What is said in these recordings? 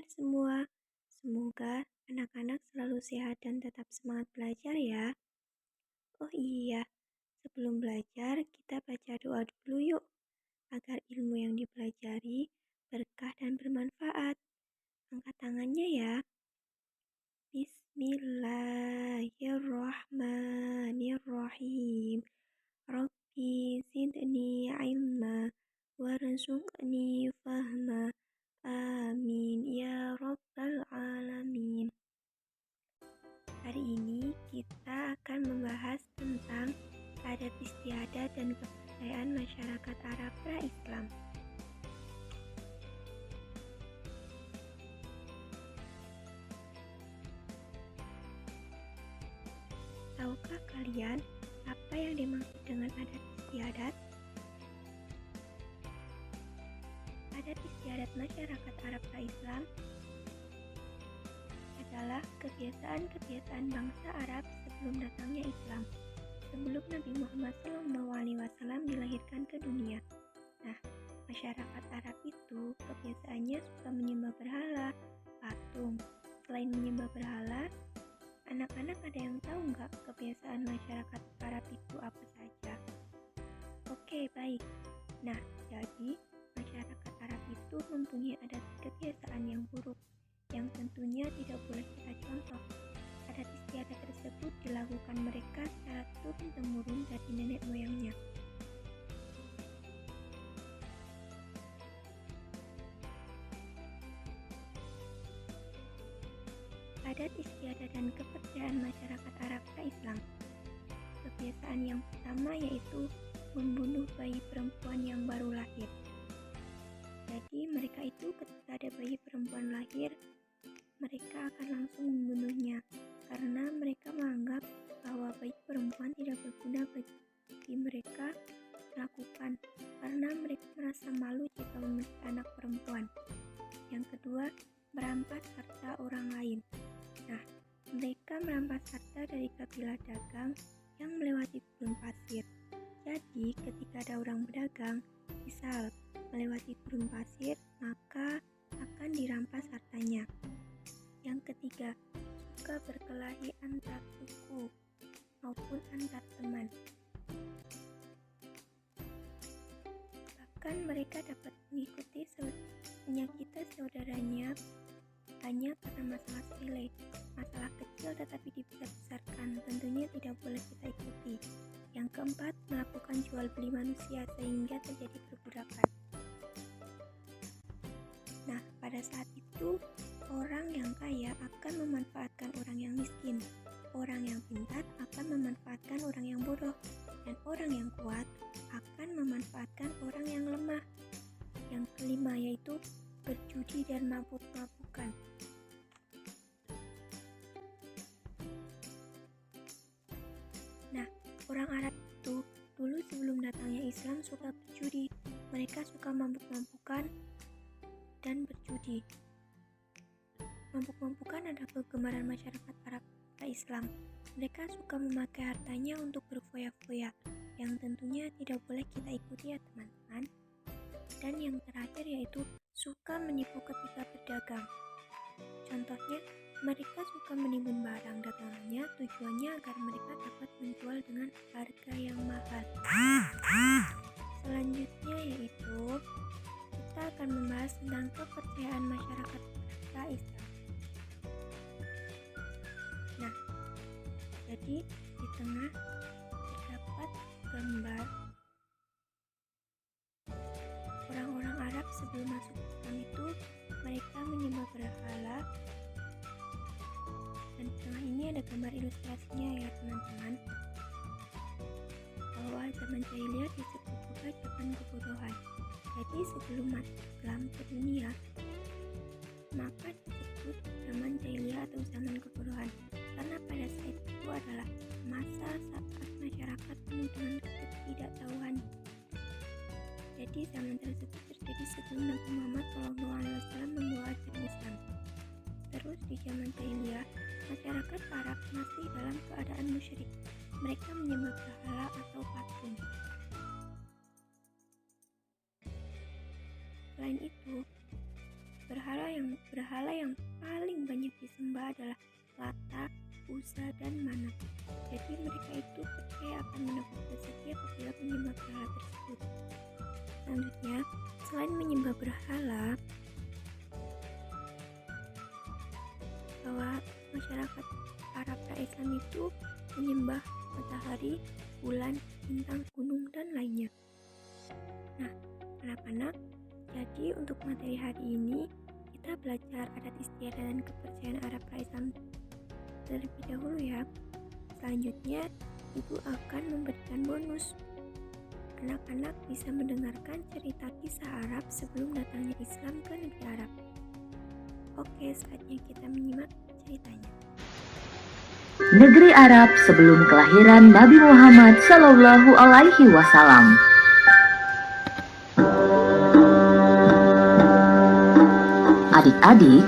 semua, semoga anak-anak selalu sehat dan tetap semangat belajar ya. Oh iya, sebelum belajar kita baca doa dulu yuk, agar ilmu yang dipelajari berkah dan bermanfaat. Angkat tangannya ya. Bismillahirrahmanirrahim. Rabbi zidni ilma warzuqni fahma. Amin ya rabbal alamin. Hari ini kita akan membahas tentang adat istiadat dan kepercayaan masyarakat Arab pra-Islam. Tahukah kalian apa yang dimaksud dengan adat istiadat? Adat istiadat masyarakat Arab pra-Islam adalah kebiasaan-kebiasaan bangsa Arab sebelum datangnya Islam, sebelum Nabi Muhammad SAW dilahirkan ke dunia. Nah, masyarakat Arab itu kebiasaannya suka menyembah berhala, patung. Selain menyembah berhala, anak-anak ada yang tahu nggak kebiasaan masyarakat Arab itu apa saja? Oke, baik. Nah, jadi masyarakat Arab itu mempunyai adat kebiasaan yang buruk, yang tentunya tidak boleh kita contoh. Adat istiadat tersebut dilakukan mereka secara turun-temurun dari nenek moyangnya. Adat istiadat dan kepercayaan masyarakat Arab pra-Islam. Kebiasaan yang pertama yaitu membunuh bayi perempuan yang baru lahir. Jadi mereka itu ketika ada bayi perempuan lahir, mereka akan langsung membunuhnya karena mereka menganggap bahwa bayi perempuan tidak berguna bagi mereka lakukan karena mereka merasa malu jika memiliki anak perempuan. Yang kedua, merampas harta orang lain. Nah, mereka merampas harta dari kabilah dagang yang melewati gurun pasir. Jadi, ketika ada orang berdagang, misal melewati gurun pasir, maka akan dirampas hartanya. Yang ketiga, suka berkelahi antar suku maupun antar teman. Bahkan mereka dapat menyakiti saudaranya hanya karena masalah sepele, masalah kecil tetapi dibesar-besarkan, tentunya tidak boleh kita ikuti. Yang keempat, melakukan jual beli manusia sehingga terjadi perbudakan. Nah, pada saat itu, orang yang kaya akan memanfaatkan orang yang miskin, orang yang pintar akan memanfaatkan orang yang bodoh, dan orang yang kuat akan memanfaatkan orang yang lemah. Yang kelima yaitu berjudi dan mabuk-mabukan. Nah, orang Arab itu dulu sebelum datangnya Islam suka berjudi. Mereka suka mabuk-mabukan dan berjudi. Mabuk-mabukan adalah kegemaran masyarakat Arab pra-Islam. Mereka suka memakai hartanya untuk berfoya-foya, yang tentunya tidak boleh kita ikuti ya teman-teman. Dan yang terakhir yaitu suka menipu ketika berdagang. Contohnya, mereka suka menimbun barang dagangannya tujuannya agar mereka dapat menjual dengan harga yang mahal. Selanjutnya yaitu kita akan membahas tentang kepercayaan masyarakat pra-Islam. Nah, jadi di tengah terdapat gambar orang-orang Arab sebelum masuk Islam itu mereka menyembah berhala, dan di tengah ini ada gambar ilustrasinya ya teman-teman, bahwa zaman jahiliyah disebut juga zaman kebodohan. Jadi sebelum masuk Islam ke dunia, maka disebut zaman jahiliyah atau zaman kebodohan, karena pada saat itu adalah masa saat masyarakat penuh dengan ketidaktahuan. Jadi zaman tersebut terjadi sebelum Nabi Muhammad SAW membawa ajaran Islam. Terus di zaman jahiliyah, masyarakat Arab masih dalam keadaan musyrik. Mereka menyembah berhala atau patung. Selain itu, Berhala yang paling banyak disembah adalah Lata, Uzza, dan Manat. Jadi mereka itu percaya akan mendapat rezeki apabila menyembah berhala tersebut. Selanjutnya, selain menyembah berhala, bahwa masyarakat Arab pra-Islam itu menyembah matahari, bulan, bintang, gunung, dan lainnya. Nah, anak-anak, jadi untuk materi hari ini kita belajar adat istiadat dan kepercayaan Arab pra-Islam terlebih dahulu ya. Selanjutnya, ibu akan memberikan bonus. Anak-anak bisa mendengarkan cerita kisah Arab sebelum datangnya Islam ke negeri Arab. Oke, saatnya kita menyimak ceritanya. Negeri Arab sebelum kelahiran Nabi Muhammad Shallallahu Alaihi Wasallam. Adik-adik,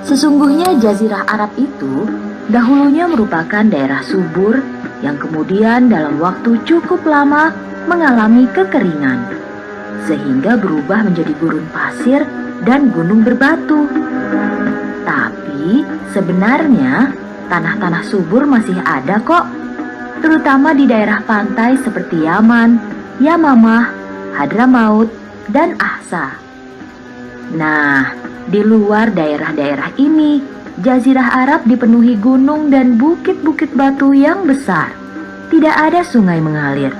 sesungguhnya Jazirah Arab itu dahulunya merupakan daerah subur yang kemudian dalam waktu cukup lama mengalami kekeringan, sehingga berubah menjadi gurun pasir dan gunung berbatu. Tapi sebenarnya tanah-tanah subur masih ada kok, terutama di daerah pantai seperti Yaman, Yamamah, Hadramaut, dan Ahsa. Nah, di luar daerah-daerah ini, Jazirah Arab dipenuhi gunung dan bukit-bukit batu yang besar. Tidak ada sungai mengalir.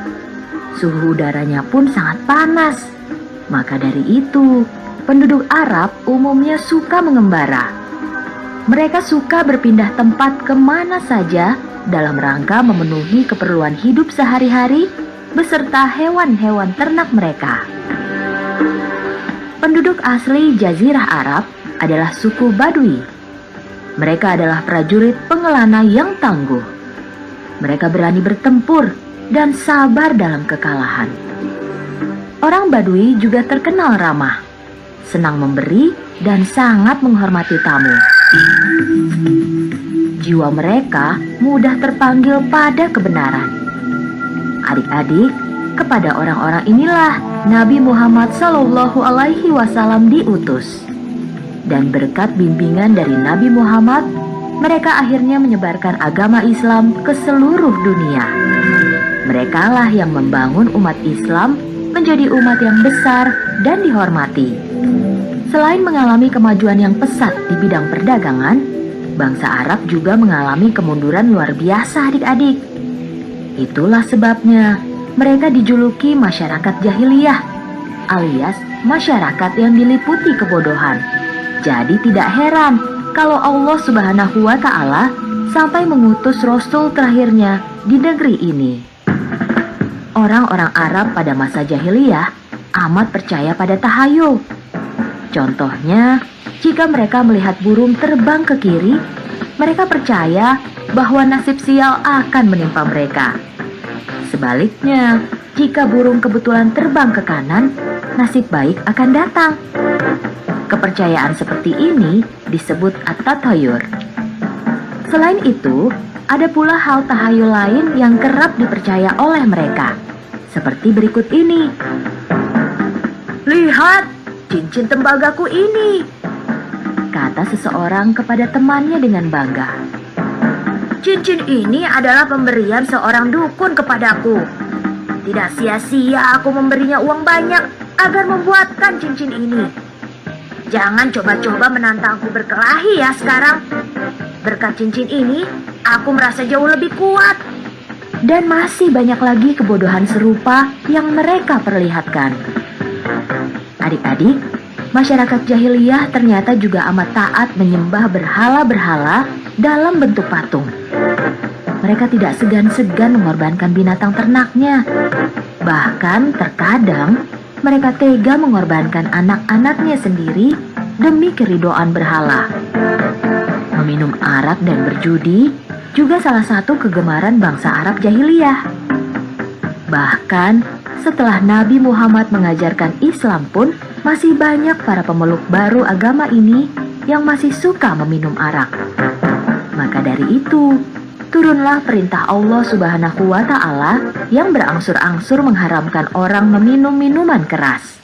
Suhu udaranya pun sangat panas. Maka dari itu, penduduk Arab umumnya suka mengembara. Mereka suka berpindah tempat kemana saja dalam rangka memenuhi keperluan hidup sehari-hari beserta hewan-hewan ternak mereka. Penduduk asli Jazirah Arab adalah suku Badui. Mereka adalah prajurit pengelana yang tangguh. Mereka berani bertempur dan sabar dalam kekalahan. Orang Badui juga terkenal ramah, senang memberi dan sangat menghormati tamu. Jiwa mereka mudah terpanggil pada kebenaran. Adik-adik, kepada orang-orang inilah Nabi Muhammad Shallallahu Alaihi Wasallam diutus. Dan berkat bimbingan dari Nabi Muhammad, mereka akhirnya menyebarkan agama Islam ke seluruh dunia. Merekalah yang membangun umat Islam menjadi umat yang besar dan dihormati. Selain mengalami kemajuan yang pesat di bidang perdagangan, bangsa Arab juga mengalami kemunduran luar biasa adik-adik. Itulah sebabnya mereka dijuluki masyarakat jahiliyah, alias masyarakat yang diliputi kebodohan. Jadi tidak heran kalau Allah Subhanahu wa Ta'ala sampai mengutus Rasul terakhirnya di negeri ini. Orang-orang Arab pada masa jahiliyah amat percaya pada tahayul. Contohnya, jika mereka melihat burung terbang ke kiri, mereka percaya bahwa nasib sial akan menimpa mereka. Sebaliknya, jika burung kebetulan terbang ke kanan, nasib baik akan datang. Kepercayaan seperti ini disebut at-tatayur. Selain itu, ada pula hal tahayul lain yang kerap dipercaya oleh mereka, seperti berikut ini. Lihat, cincin tembagaku ini, kata seseorang kepada temannya dengan bangga. Cincin ini adalah pemberian seorang dukun kepadaku. Tidak sia-sia aku memberinya uang banyak agar membuatkan cincin ini. Jangan coba-coba menantangku berkelahi ya sekarang. Berkat cincin ini, aku merasa jauh lebih kuat. Dan masih banyak lagi kebodohan serupa yang mereka perlihatkan. Adik-adik, masyarakat jahiliyah ternyata juga amat taat menyembah berhala-berhala dalam bentuk patung. Mereka tidak segan-segan mengorbankan binatang ternaknya. Bahkan terkadang mereka tega mengorbankan anak-anaknya sendiri demi keridhaan berhala. Meminum arak dan berjudi juga salah satu kegemaran bangsa Arab jahiliyah. Bahkan setelah Nabi Muhammad mengajarkan Islam pun masih banyak para pemeluk baru agama ini yang masih suka meminum arak. Maka dari itu, turunlah perintah Allah Subhanahu wa Ta'ala yang berangsur-angsur mengharamkan orang meminum minuman keras.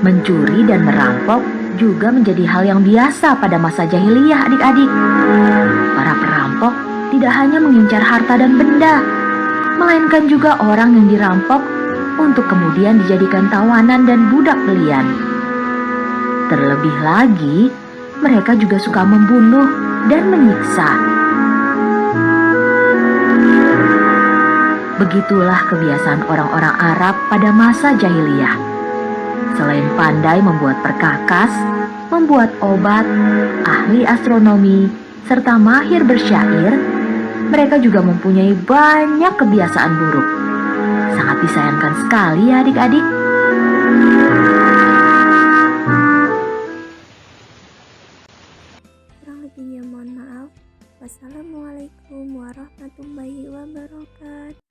Mencuri dan merampok juga menjadi hal yang biasa pada masa jahiliyah, adik-adik. Para perampok tidak hanya mengincar harta dan benda, melainkan juga orang yang dirampok untuk kemudian dijadikan tawanan dan budak belian. Terlebih lagi, mereka juga suka membunuh dan menyiksa. Begitulah kebiasaan orang-orang Arab pada masa jahiliyah. Selain pandai membuat perkakas, membuat obat, ahli astronomi, serta mahir bersyair, mereka juga mempunyai banyak kebiasaan buruk. Sangat disayangkan sekali ya adik-adik. Kurang lebihnya mohon maaf. Wassalamualaikum warahmatullahi wabarakatuh.